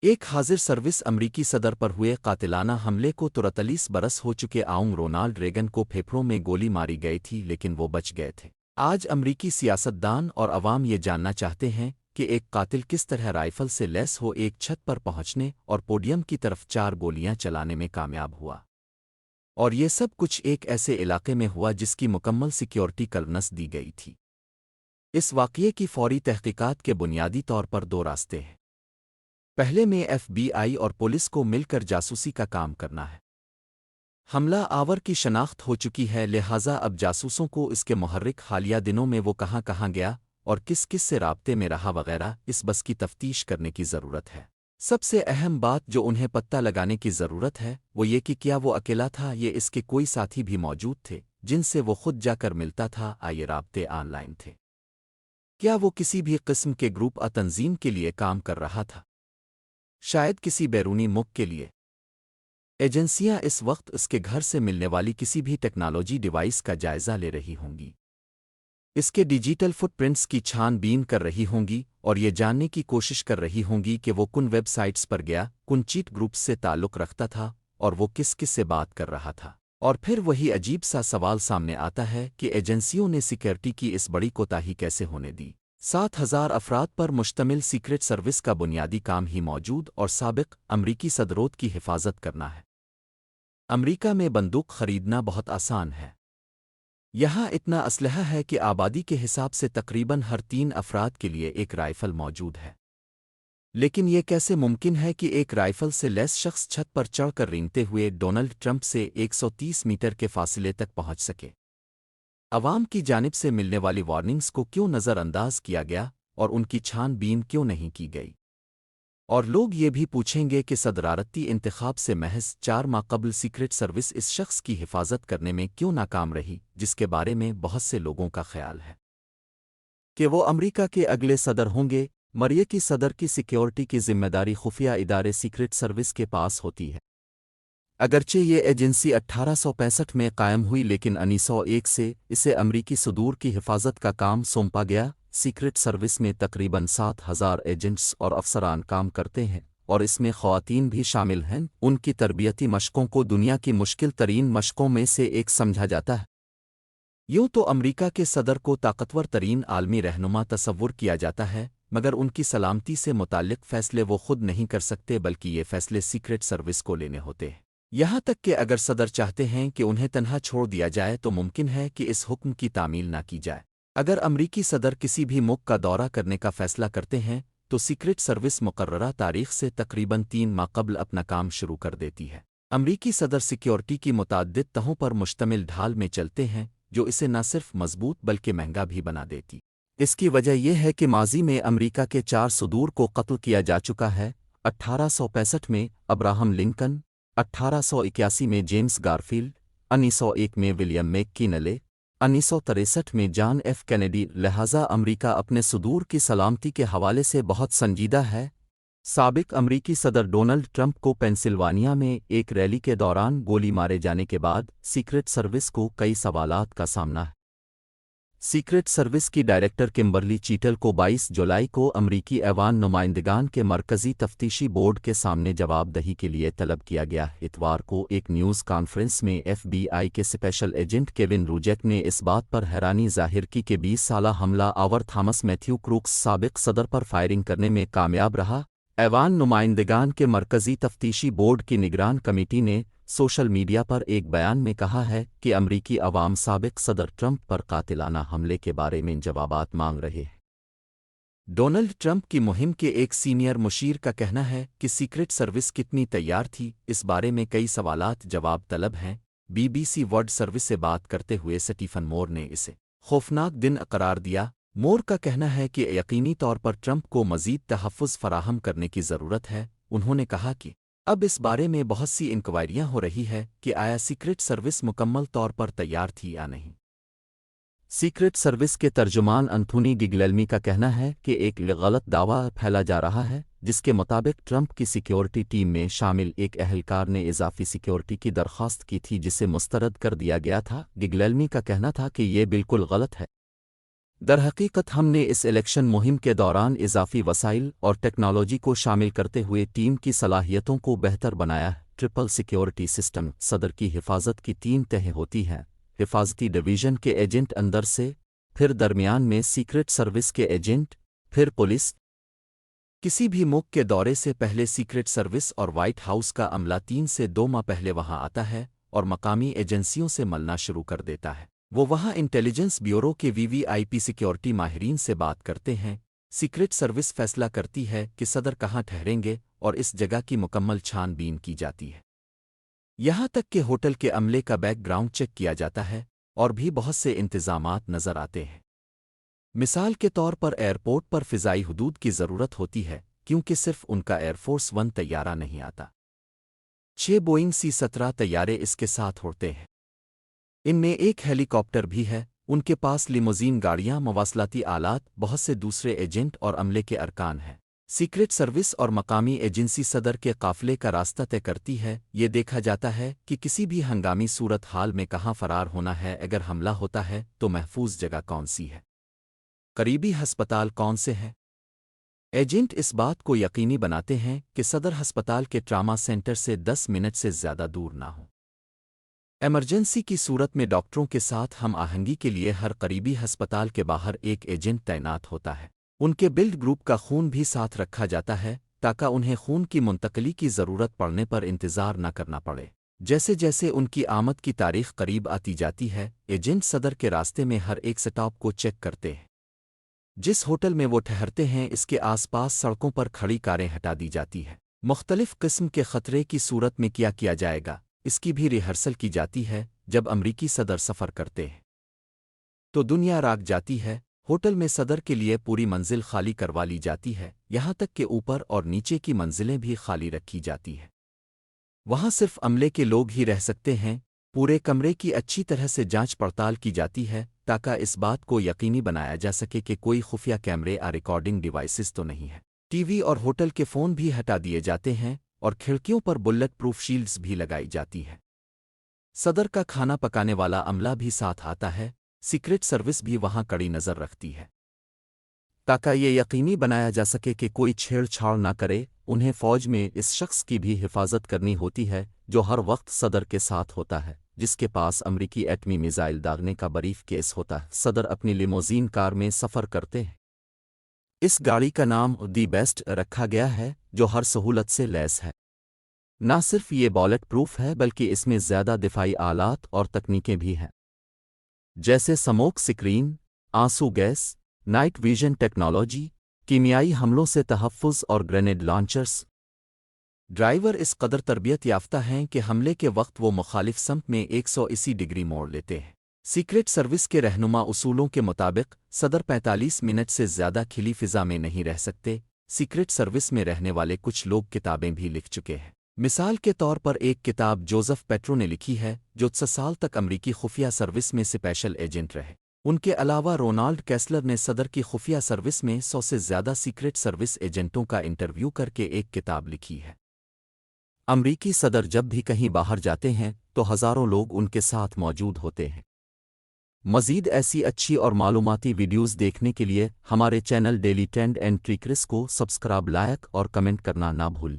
ایک حاضر سروس امریکی صدر پر ہوئے قاتلانہ حملے کو 43 برس ہو چکے رونالڈ ریگن کو پھیپھڑوں میں گولی ماری گئی تھی لیکن وہ بچ گئے تھے۔ آج امریکی سیاستدان اور عوام یہ جاننا چاہتے ہیں کہ ایک قاتل کس طرح رائفل سے لیس ہو ایک چھت پر پہنچنے اور پوڈیم کی طرف 4 گولیاں چلانے میں کامیاب ہوا۔ اور یہ سب کچھ ایک ایسے علاقے میں ہوا جس کی مکمل سیکیورٹی کلنس دی گئی تھی۔ اس واقعے کی فوری تحقیقات کے بنیادی طور پر 2 راستے ہیں۔ پہلے میں ایف بی آئی اور پولیس کو مل کر جاسوسی کا کام کرنا ہے۔ حملہ آور کی شناخت ہو چکی ہے، لہٰذا اب جاسوسوں کو اس کے محرک حالیہ دنوں میں وہ کہاں گیا اور کس سے رابطے میں رہا وغیرہ اس بس کی تفتیش کرنے کی ضرورت ہے۔ سب سے اہم بات جو انہیں پتہ لگانے کی ضرورت ہے وہ یہ کہ کیا وہ اکیلا تھا یا اس کے کوئی ساتھی بھی موجود تھے جن سے وہ خود جا کر ملتا تھا، یہ رابطے آن لائن تھے؟ کیا وہ کسی بھی قسم کے گروپ تنظیم کے لیے کام کر رہا تھا؟ شاید کسی بیرونی ملک کے لیے۔ ایجنسیاں اس وقت اس کے گھر سے ملنے والی کسی بھی ٹیکنالوجی ڈیوائس کا جائزہ لے رہی ہوں گی، اس کے ڈیجیٹل فٹ پرنٹس کی چھان بین کر رہی ہوں گی اور یہ جاننے کی کوشش کر رہی ہوں گی کہ وہ کن ویب سائٹس پر گیا، کن چیٹ گروپس سے تعلق رکھتا تھا اور وہ کس سے بات کر رہا تھا۔ اور پھر وہی عجیب سا سوال سامنے آتا ہے کہ ایجنسیوں نے سیکیورٹی کی اس بڑی کوتاہی کیسے ہونے دی؟ 7,000 افراد پر مشتمل سیکرٹ سروس کا بنیادی کام ہی موجود اور سابق امریکی صدروت کی حفاظت کرنا ہے۔ امریکہ میں بندوق خریدنا بہت آسان ہے۔ یہاں اتنا اسلحہ ہے کہ آبادی کے حساب سے تقریباً ہر 3 افراد کے لیے ایک رائفل موجود ہے۔ لیکن یہ کیسے ممکن ہے کہ ایک رائفل سے لیس شخص چھت پر چڑھ کر رینگتے ہوئے ڈونلڈ ٹرمپ سے 130 میٹر کے فاصلے تک پہنچ سکے؟ عوام کی جانب سے ملنے والی وارننگز کو کیوں نظر انداز کیا گیا اور ان کی چھان بین کیوں نہیں کی گئی؟ اور لوگ یہ بھی پوچھیں گے کہ صدارتی انتخاب سے محض 4 ماہ قبل سیکرٹ سروس اس شخص کی حفاظت کرنے میں کیوں ناکام رہی جس کے بارے میں بہت سے لوگوں کا خیال ہے کہ وہ امریکہ کے اگلے صدر ہوں گے۔ مریکی صدر کی سیکیورٹی کی ذمہ داری خفیہ ادارے سیکرٹ سروس کے پاس ہوتی ہے۔ اگرچہ یہ ایجنسی 1865 میں قائم ہوئی لیکن 1901 سے اسے امریکی صدور کی حفاظت کا کام سونپا گیا۔ سیکرٹ سروس میں تقریباً 7,000 ایجنٹس اور افسران کام کرتے ہیں اور اس میں خواتین بھی شامل ہیں۔ ان کی تربیتی مشقوں کو دنیا کی مشکل ترین مشقوں میں سے ایک سمجھا جاتا ہے۔ یوں تو امریکہ کے صدر کو طاقتور ترین عالمی رہنما تصور کیا جاتا ہے، مگر ان کی سلامتی سے متعلق فیصلے وہ خود نہیں کر سکتے بلکہ یہ فیصلے سیکرٹ سروس کو لینے ہوتے ہیں۔ یہاں تک کہ اگر صدر چاہتے ہیں کہ انہیں تنہا چھوڑ دیا جائے تو ممکن ہے کہ اس حکم کی تعمیل نہ کی جائے۔ اگر امریکی صدر کسی بھی ملک کا دورہ کرنے کا فیصلہ کرتے ہیں تو سیکرٹ سروس مقررہ تاریخ سے تقریباً 3 ماہ قبل اپنا کام شروع کر دیتی ہے۔ امریکی صدر سیکیورٹی کی متعدد تہوں پر مشتمل ڈھال میں چلتے ہیں جو اسے نہ صرف مضبوط بلکہ مہنگا بھی بنا دیتی۔ اس کی وجہ یہ ہے کہ ماضی میں امریکہ کے 4 صدور کو قتل کیا جا چکا ہے۔ 1865 میں ابراہم لنکن، 1881 میں جیمز گارفیلڈ، 1901 میں ولیم میک کینلے، 1963 میں جان ایف کینیڈی۔ لہذا امریکہ اپنے صدور کی سلامتی کے حوالے سے بہت سنجیدہ ہے۔ سابق امریکی صدر ڈونلڈ ٹرمپ کو پینسلوانیا میں ایک ریلی کے دوران گولی مارے جانے کے بعد سیکرٹ سروس کو کئی سوالات کا سامنا ہے۔ سیکرٹ سروس کی ڈائریکٹر کمبرلی چیٹل کو 22 جولائی کو امریکی ایوان نمائندگان کے مرکزی تفتیشی بورڈ کے سامنے جواب دہی کے لیے طلب کیا گیا۔ اتوار کو ایک نیوز کانفرنس میں ایف بی آئی کے اسپیشل ایجنٹ کیون روجیک نے اس بات پر حیرانی ظاہر کی کہ 20 سالہ حملہ آور تھامس میتھیو کروکس سابق صدر پر فائرنگ کرنے میں کامیاب رہا۔ ایوان نمائندگان کے مرکزی تفتیشی بورڈ کی نگران کمیٹی نے سوشل میڈیا پر ایک بیان میں کہا ہے کہ امریکی عوام سابق صدر ٹرمپ پر قاتلانہ حملے کے بارے میں جوابات مانگ رہے ہیں۔ ڈونلڈ ٹرمپ کی مہم کے ایک سینئر مشیر کا کہنا ہے کہ سیکرٹ سروس کتنی تیار تھی، اس بارے میں کئی سوالات جواب طلب ہیں۔ B B C world service سے بات کرتے ہوئے سٹیفن مور نے اسے خوفناک دن قرار دیا۔ مور کا کہنا ہے کہ یقینی طور پر ٹرمپ کو مزید تحفظ فراہم کرنے کی ضرورت ہے۔ انہوں نے کہا کہ اب اس بارے میں بہت سی انکوائریاں ہو رہی ہے کہ آیا سیکرٹ سروس مکمل طور پر تیار تھی یا نہیں۔ سیکرٹ سروس کے ترجمان انتھونی گگلیلمی کا کہنا ہے کہ ایک غلط دعویٰ پھیلا جا رہا ہے جس کے مطابق ٹرمپ کی سیکیورٹی ٹیم میں شامل ایک اہلکار نے اضافی سیکیورٹی کی درخواست کی تھی جسے مسترد کر دیا گیا تھا۔ گگلیلمی کا کہنا تھا کہ یہ بالکل غلط ہے۔ درحقیقت ہم نے اس الیکشن مہم کے دوران اضافی وسائل اور ٹیکنالوجی کو شامل کرتے ہوئے ٹیم کی صلاحیتوں کو بہتر بنایا ہے۔ ٹرپل سیکیورٹی سسٹم صدر کی حفاظت کی 3 تہیں ہوتی ہیں: حفاظتی ڈویژن کے ایجنٹ اندر سے، پھر درمیان میں سیکرٹ سروس کے ایجنٹ، پھر پولیس۔ کسی بھی ملک کے دورے سے پہلے سیکرٹ سروس اور وائٹ ہاؤس کا عملہ 3 سے 2 ماہ پہلے وہاں آتا ہے اور مقامی ایجنسیوں سے ملنا شروع کر دیتا ہے۔ وہ وہاں انٹیلیجنس بیورو کے وی سیکیورٹی ماہرین سے بات کرتے ہیں۔ سیکرٹ سروس فیصلہ کرتی ہے کہ صدر کہاں ٹھہریں گے اور اس جگہ کی مکمل چھان بین کی جاتی ہے۔ یہاں تک کہ ہوٹل کے عملے کا بیک گراؤنڈ چیک کیا جاتا ہے اور بھی بہت سے انتظامات نظر آتے ہیں۔ مثال کے طور پر ایئرپورٹ پر فضائی حدود کی ضرورت ہوتی ہے کیونکہ صرف ان کا ایئر فورس 1 طیارہ نہیں آتا۔ 6 بوئنگ C-17 طیارے اس کے ساتھ اڑتے ہیں۔ ان میں ایک ہیلی کاپٹر بھی ہے۔ ان کے پاس لیموزین گاڑیاں، مواصلاتی آلات، بہت سے دوسرے ایجنٹ اور عملے کے ارکان ہیں۔ سیکرٹ سروس اور مقامی ایجنسی صدر کے قافلے کا راستہ طے کرتی ہے۔ یہ دیکھا جاتا ہے کہ کسی بھی ہنگامی صورت حال میں کہاں فرار ہونا ہے۔ اگر حملہ ہوتا ہے تو محفوظ جگہ کون سی ہے، قریبی ہسپتال کون سے ہیں۔ ایجنٹ اس بات کو یقینی بناتے ہیں کہ صدر ہسپتال کے ٹراما سینٹر سے 10 منٹ سے زیادہ دور نہ ہو۔ ایمرجنسی کی صورت میں ڈاکٹروں کے ساتھ ہم آہنگی کے لیے ہر قریبی ہسپتال کے باہر ایک ایجنٹ تعینات ہوتا ہے۔ ان کے بلڈ گروپ کا خون بھی ساتھ رکھا جاتا ہے تاکہ انہیں خون کی منتقلی کی ضرورت پڑنے پر انتظار نہ کرنا پڑے۔ جیسے جیسے ان کی آمد کی تاریخ قریب آتی جاتی ہے، ایجنٹ صدر کے راستے میں ہر ایک سٹاپ کو چیک کرتے ہیں۔ جس ہوٹل میں وہ ٹھہرتے ہیں اس کے آس پاس سڑکوں پر کھڑی کاریں ہٹا دی جاتی ہے۔ مختلف قسم کے خطرے کی صورت میں کیا جائے گا، اس کی بھی ریہرسل کی جاتی ہے۔ جب امریکی صدر سفر کرتے ہیں تو دنیا راگ جاتی ہے۔ ہوٹل میں صدر کے لیے پوری منزل خالی کروا لی جاتی ہے، یہاں تک کہ اوپر اور نیچے کی منزلیں بھی خالی رکھی جاتی ہیں۔ وہاں صرف عملے کے لوگ ہی رہ سکتے ہیں۔ پورے کمرے کی اچھی طرح سے جانچ پڑتال کی جاتی ہے تاکہ اس بات کو یقینی بنایا جا سکے کہ کوئی خفیہ کیمرے یا ریکارڈنگ ڈیوائسز تو نہیں ہے۔ ٹی وی اور ہوٹل کے فون بھی ہٹا دیے جاتے ہیں اور کھڑکیوں پر بلٹ پروف شیلڈز بھی لگائی جاتی ہے۔ صدر کا کھانا پکانے والا عملہ بھی ساتھ آتا ہے۔ سیکرٹ سروس بھی وہاں کڑی نظر رکھتی ہے تاکہ یہ یقینی بنایا جا سکے کہ کوئی چھیڑ چھاڑ نہ کرے۔ انہیں فوج میں اس شخص کی بھی حفاظت کرنی ہوتی ہے جو ہر وقت صدر کے ساتھ ہوتا ہے، جس کے پاس امریکی ایٹمی میزائل داغنے کا بریف کیس ہوتا ہے۔ صدر اپنی لیموزین کار میں سفر کرتے ہیں۔ اس گاڑی کا نام دی بیسٹ رکھا گیا ہے جو ہر سہولت سے لیس ہے۔ نہ صرف یہ بولٹ پروف ہے بلکہ اس میں زیادہ دفاعی آلات اور تکنیکیں بھی ہیں، جیسے سموک سکرین، آنسو گیس، نائٹ ویژن ٹیکنالوجی، کیمیائی حملوں سے تحفظ اور گرینیڈ لانچرز۔ ڈرائیور اس قدر تربیت یافتہ ہیں کہ حملے کے وقت وہ مخالف سمت میں 180 ڈگری موڑ لیتے ہیں۔ سیکرٹ سروس کے رہنما اصولوں کے مطابق صدر 45 منٹ سے زیادہ کھلی فضا میں نہیں رہ سکتے۔ سیکرٹ سروس میں رہنے والے کچھ لوگ کتابیں بھی لکھ چکے ہیں۔ مثال کے طور پر ایک کتاب جوزف پیٹرو نے لکھی ہے جو 6 سال تک امریکی خفیہ سروس میں اسپیشل ایجنٹ رہے۔ ان کے علاوہ رونالڈ کیسلر نے صدر کی خفیہ سروس میں 100 سے زیادہ سیکرٹ سروس ایجنٹوں کا انٹرویو کر کے ایک کتاب لکھی ہے۔ امریکی صدر جب بھی کہیں باہر جاتے ہیں تو ہزاروں لوگ ان کے ساتھ موجود ہوتے ہیں۔ مزید ایسی اچھی اور معلوماتی ویڈیوز دیکھنے کے لیے ہمارے چینل ڈیلی ٹرینڈ اینڈ ٹریکرس کو سبسکرائب، لائک اور کمنٹ کرنا نہ بھولیں۔